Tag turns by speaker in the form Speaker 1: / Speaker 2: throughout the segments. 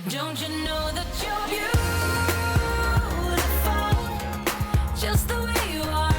Speaker 1: Don't you know that you're beautiful just the way you are,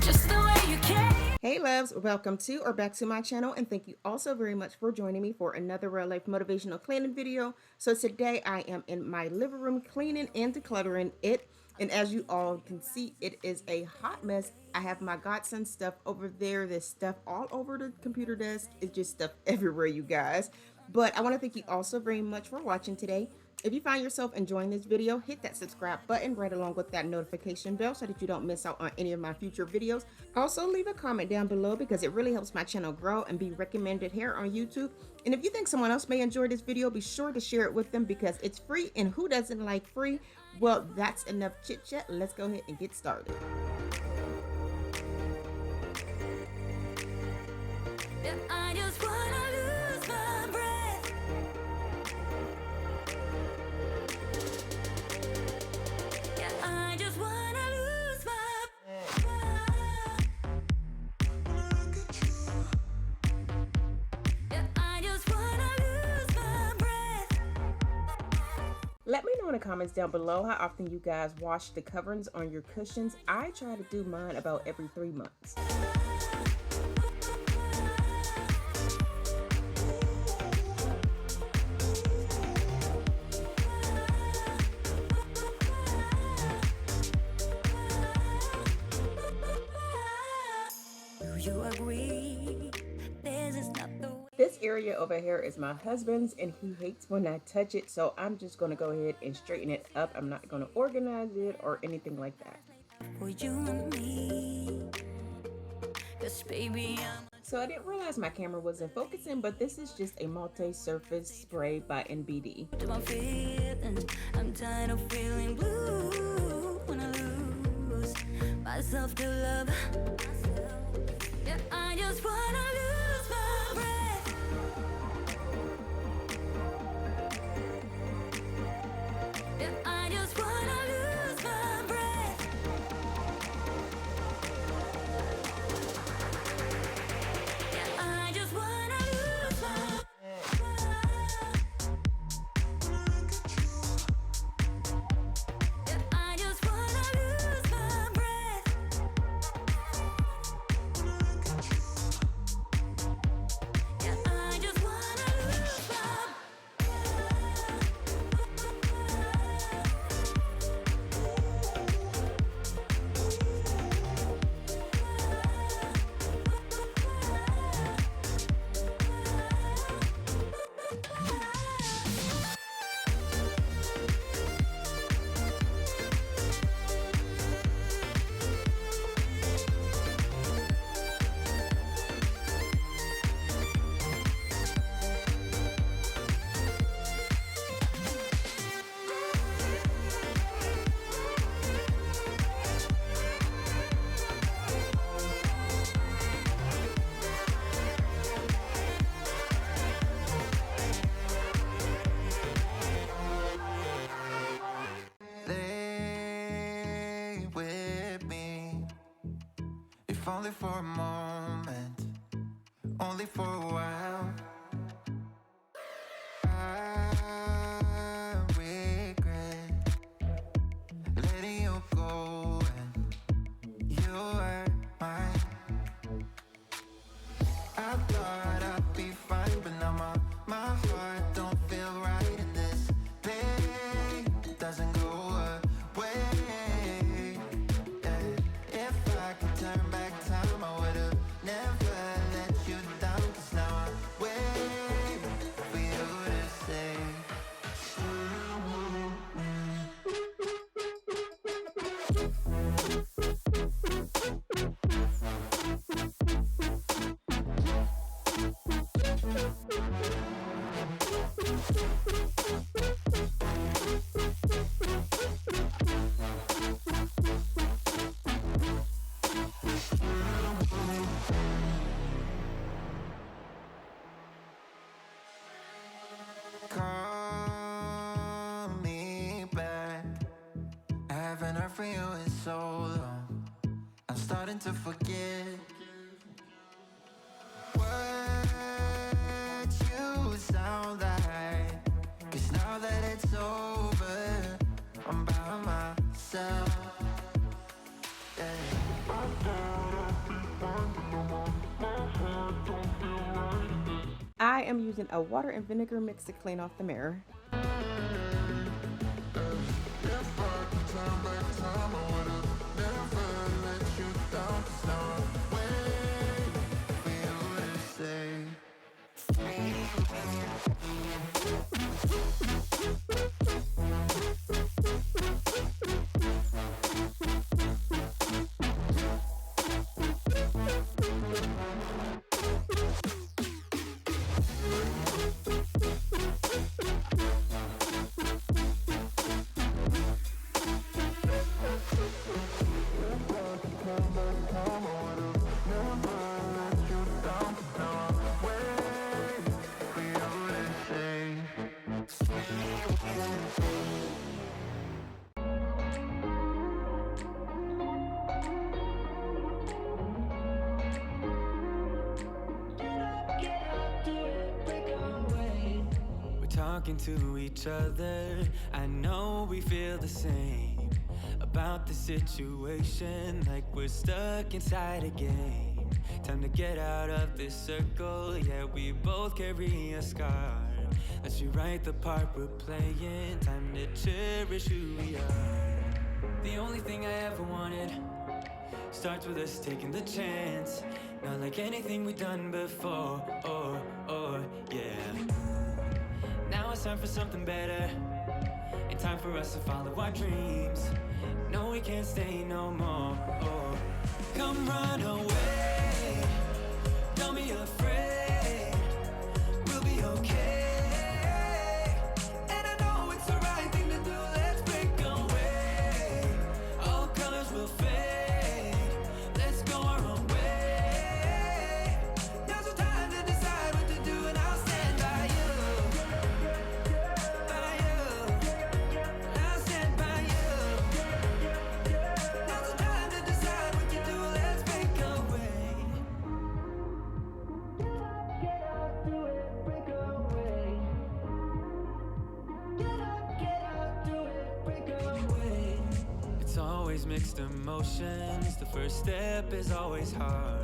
Speaker 1: just the way you can.
Speaker 2: Hey loves, welcome to or back to my channel, and thank you also very much for joining me for another real life motivational cleaning video. So today I am in my living room cleaning and decluttering it, and as you all can see, it is a hot mess. I have my godson stuff over there. There's stuff all over the computer desk. It's just stuff everywhere, you guys. But I want to thank you also very much for watching today. If you find yourself enjoying this video, hit that subscribe button right along with that notification bell so that you don't miss out on any of my future videos. Also, leave a comment down below because it really helps my channel grow and be recommended here on YouTube. And if you think someone else may enjoy this video, be sure to share it with them because it's free, and who doesn't like free? Well, that's enough chit chat. Let's go ahead and get started.
Speaker 1: I just wanna lose my breath. Yeah, I just wanna lose my Yeah, I just wanna lose my breath.
Speaker 2: Let me know in the comments down below how often you guys wash the coverings on your cushions. I try to do mine about every 3 months.
Speaker 1: You agree? This is not the way.
Speaker 2: This area over here is my husband's, and he hates when I touch it, so I'm just going to go ahead and straighten it up. I'm not going to organize it or anything like that.
Speaker 1: For you and me, 'cause baby,
Speaker 2: So I didn't realize my camera wasn't focusing, but this is just a multi-surface spray by NBD.
Speaker 1: to my feelings. I'm tired of feeling blue when I lose myself to love. Yeah, I just wanna lose my breath. Yeah, I just wanna lose my breath. Yeah, I just wanna lose my Yeah, I just wanna lose my breath. Yeah, I just wanna lose my
Speaker 3: Lay with me, if only for a moment, only for a while. I regret letting you go, and you were mine. I thought I'd be fine, but now my heart don't feel right, and this pain doesn't go away. Yeah. If I could turn back time, I would've never let you down, 'cause now I wait for you to say call me back. I haven't heard from you in so long, I'm starting to forget what you sound like, 'cause now now that it's over, I'm by myself.
Speaker 2: I am using a water and vinegar mix to clean off the mirror.
Speaker 4: Talking to each other, I know we feel the same about the situation, like we're stuck inside a game. Time to get out of this circle, yeah, we both carry a scar. Let's rewrite the part we're playing, time to cherish who we are. The only thing I ever wanted starts with us taking the chance, not like anything we've done before, yeah. Now it's time for something better, and time for us to follow our dreams. No, we can't stay no more. Come run away, don't be afraid, we'll be okay. And I know it's the right thing to do, let's break away. All colors will fade, let's go our own way. Now's the time to decide what to do, and I'll stand by you. Mixed emotions, the first step is always hard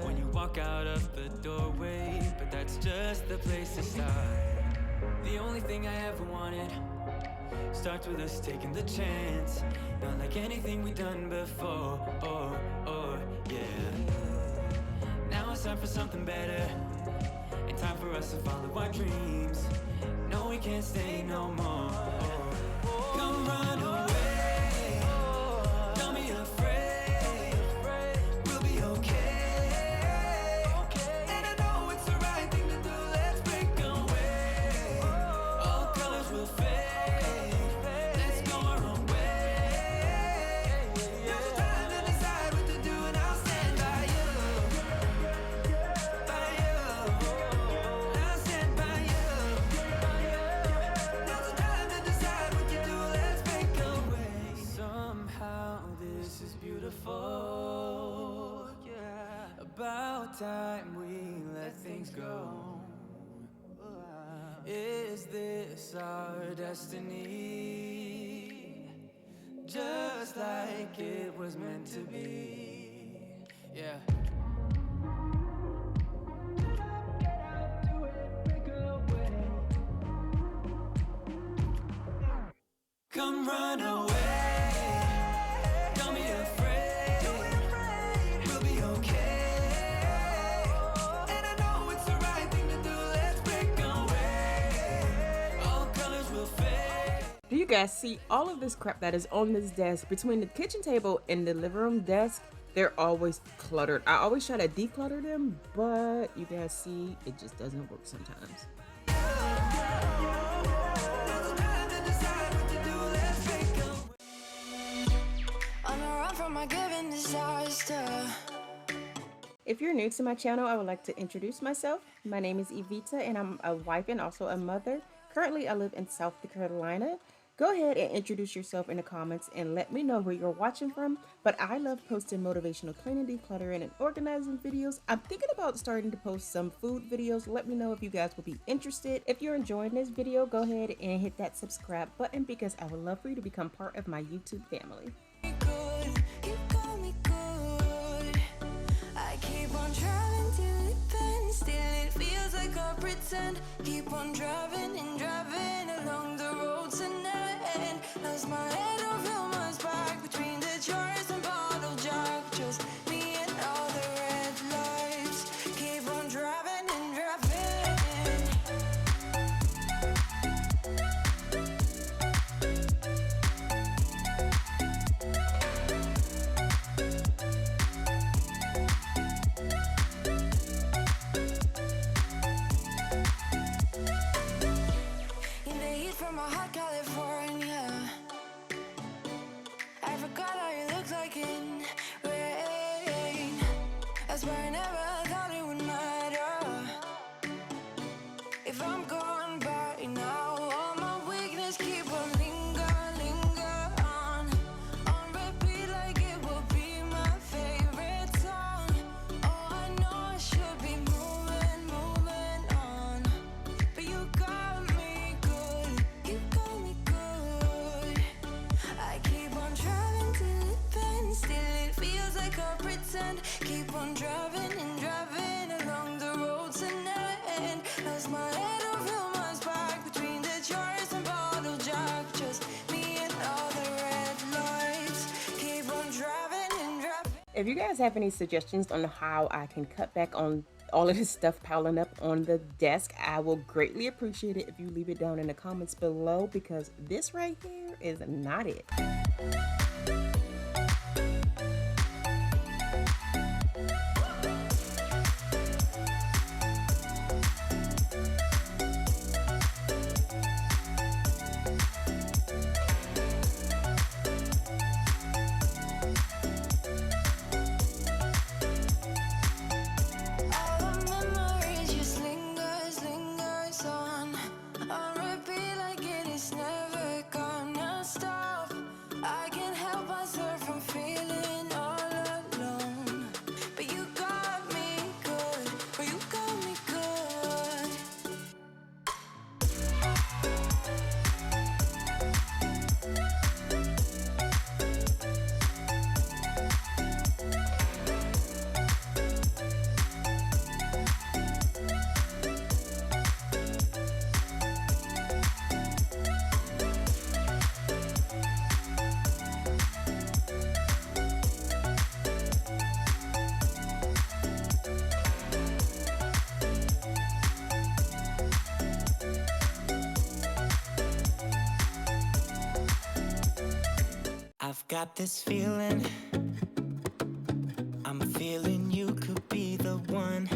Speaker 4: when you walk out of the doorway, but that's just the place to start. The only thing I ever wanted starts with us taking the chance, not like anything we've done before, yeah. Now it's time for something better, and time for us to follow our dreams. No, we can't stay no more. Come run away. About time we let things go. Is this our destiny? Just like it was meant to be. Yeah. Come run away. Don't be afraid. We'll be okay. And I know it's the right thing to do. Let's break away. All colors will fade.
Speaker 2: Do you guys see all of this crap that is on this desk? Between the kitchen table and the living room desk, they're always cluttered. I always try to declutter them, but you guys see, it just doesn't work sometimes. If you're new to my channel, I would like to introduce myself. My name is Evita and I'm a wife and also a mother. Currently, I live in South Carolina. Go ahead and introduce yourself in the comments and let me know where you're watching from. But I love posting motivational cleaning, decluttering, and organizing videos. I'm thinking about starting to post some food videos. Let me know if you guys will be interested. If you're enjoying this video, go ahead and hit that subscribe button because I would love for you to become part of my YouTube family.
Speaker 1: Good, you got me good. I keep on driving till it bends. Still it feels like I pretend. Keep on driving and driving along the road tonight. Lost my head over my back between the jars and bottle jack. Just me and all the red lights. Keep on driving and driving. In the heat from a hot California, I forgot how you look like in rain. I swear I never thought it would matter if I'm gone by now. All my weakness keep on linger on repeat like it will be my favorite song. Oh, I know I should be moving on, but you got me good, you got me good. I keep on driving till it bends. Still it feels like I pretend. Keep on driving and driving along the road tonight. Lost my head over my back between the jars and bottle jack. Just me and all the red lights. Keep on driving and driving.
Speaker 2: If you guys have any suggestions on how I can cut back on all of this stuff piling up on the desk, I will greatly appreciate it if you leave it down in the comments below because this right here is not it.
Speaker 1: All the memories just lingers on repeat like it is never gonna stop. I can't help myself from feeling all alone, but you got me good, but you got me good.
Speaker 4: I've got this feeling, I'm feeling you could be the one.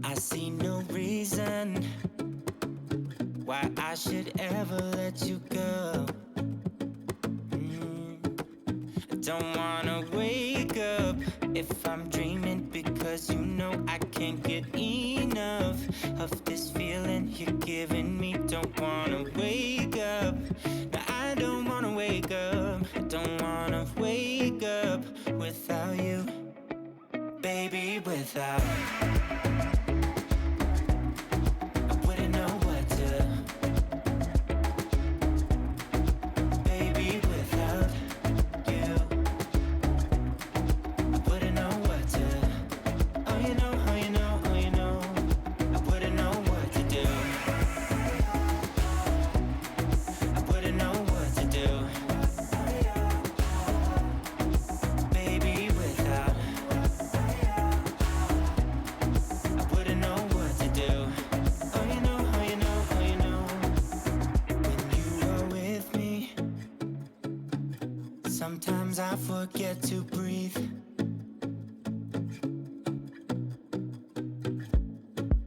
Speaker 4: I see no reason why I should ever let you go. I don't wanna wake up if I'm dreaming because you know I can't get enough of this feeling you're giving me. Don't wanna wake up. No, I don't wanna wake up. I don't wanna wake up without you, baby, without. I wouldn't know what to, baby, without you. I wouldn't know what to, oh you know, oh you know, oh you know. I wouldn't know what to do. I wouldn't know what to do, baby, without. I wouldn't know what to do. Oh you know, oh you know, oh you know. When you are with me, sometimes I forget to breathe.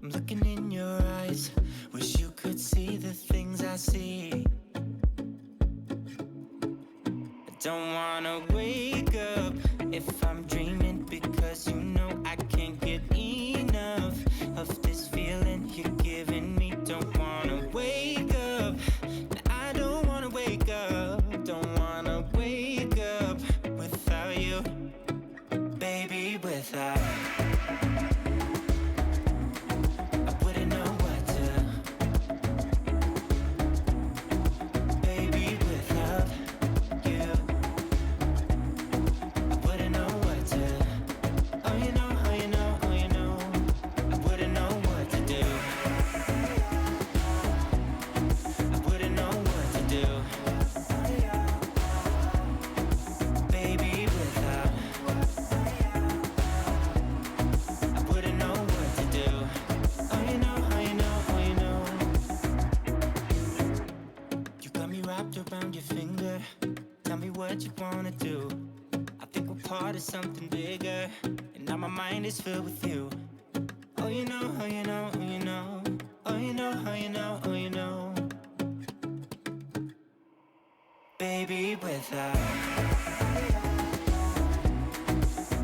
Speaker 4: I'm looking in your eyes, wish you could see the things I see. I don't wanna wake up if I'm dreaming because you know I can't get enough of this feeling you're giving me. Don't wanna wake wrapped around your finger. Tell me what you wanna do. I think we're part of something bigger, and now my mind is filled with you. Oh, you know, oh, you know, oh, you know. Oh, you know, oh, you know, oh, you know. Baby, without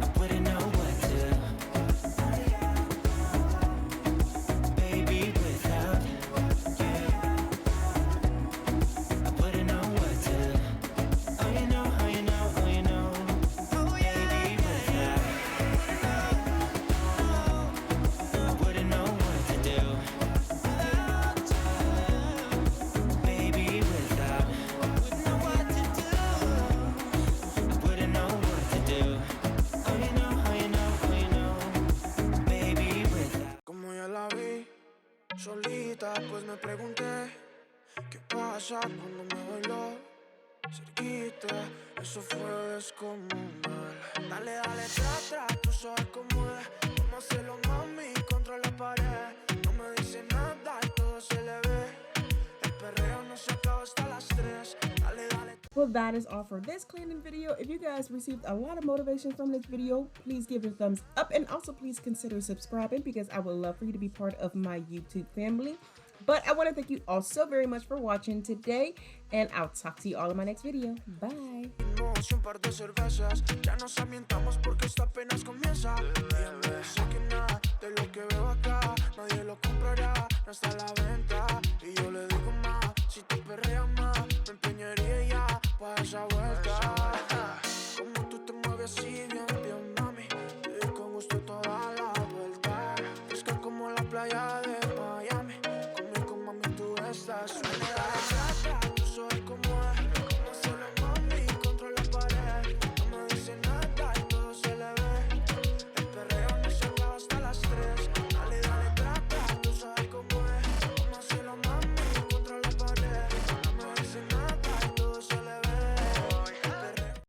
Speaker 4: I wouldn't know what to. Baby, without you I wouldn't know what to. Oh, you know, oh, you know, oh, you know. Baby, without I wouldn't know what to do. Baby, without I wouldn't know what to do. I wouldn't know what to do. Oh, you know, oh, you know, oh, you know. Baby, without.
Speaker 5: Como ya la vi solita, pues me pregunté qué pasa cuando me bailó cerquita. Eso fue descomunal. Dale, dale, tra, tú sabes cómo es. Vamos a hacerlo, mami, contra la pared. No me dice nada y todo se le ve. El perreo no se acaba hasta las 3. Dale, dale.
Speaker 2: Well, that is all for this cleaning video. If you guys received a lot of motivation from this video, please give it a thumbs up, and also please consider subscribing because I would love for you to be part of my YouTube family. But I want to thank you all so very much for watching today, and I'll talk to you all in my next video. Bye.
Speaker 5: Y un par de cervezas, ya nos ambientamos porque esto apenas comienza. Ella me dice que nada de lo que veo acá, nadie lo comprará, no está a la venta. Y yo le digo más, si tú perreas más, me empeñaría ya pa' esa vuelta. Como tú te mueves así, bien, bien, mami, y con gusto toda la vuelta. Fresca como la playa